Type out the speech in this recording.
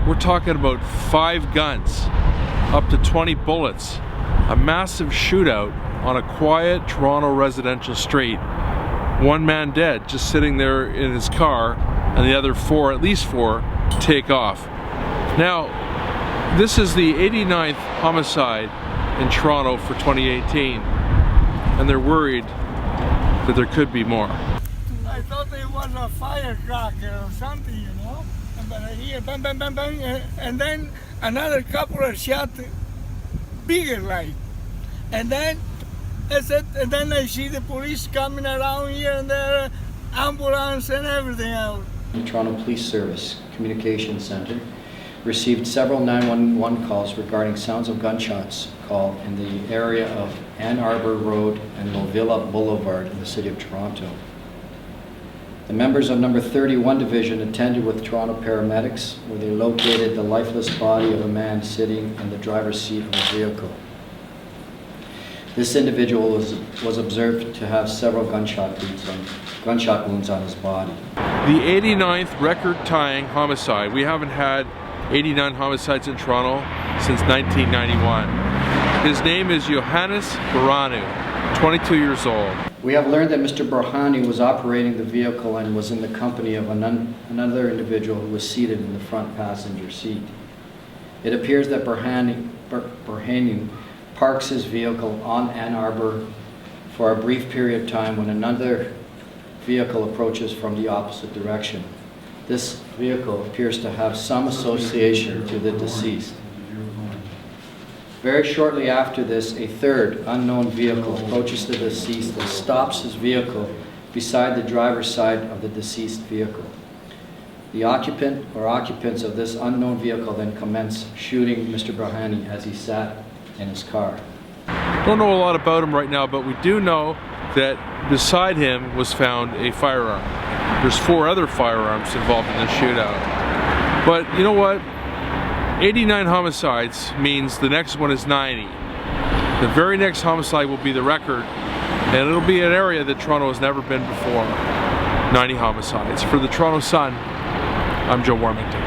we're talking about 5 guns, up to 20 bullets, a massive shootout on a quiet Toronto residential street. 1 man dead, just sitting there in his car, and the other 4, at least 4, take off. Now, this is the 89th homicide in Toronto for 2018, and they're worried that there could be more. I thought it was a firecracker or something, you know, but I hear bang, bang, bang, bang, and then another couple of shots, bigger like, and then that's it. And then I see the police coming around here and there, ambulance and everything else. The Toronto Police Service Communications Centre received several 911 calls regarding sounds of gunshots called in the area of Ann Arbor Road and Lovilla Boulevard in the City of Toronto. The members of number 31 Division attended with Toronto paramedics where they located the lifeless body of a man sitting in the driver's seat of a vehicle. This individual was observed to have several gunshot wounds on his body. The 89th record-tying homicide. We haven't had 89 homicides in Toronto since 1991. His name is Johannes Baranu, 22 years old. We have learned that Mr. Barhani was operating the vehicle and was in the company of another individual who was seated in the front passenger seat. It appears that Barhani parks his vehicle on Ann Arbor for a brief period of time when another vehicle approaches from the opposite direction. This vehicle appears to have some association to the deceased. Very shortly after this, a third unknown vehicle approaches the deceased and stops his vehicle beside the driver's side of the deceased vehicle. The occupant or occupants of this unknown vehicle then commence shooting Mr. Barhani as he sat in his car. Don't know a lot about him right now, but we do know that beside him was found a firearm. There's 4 other firearms involved in this shootout. But you know what? 89 homicides means the next one is 90. The very next homicide will be the record, and it'll be an area that Toronto has never been before. 90 homicides. For the Toronto Sun, I'm Joe Warmington.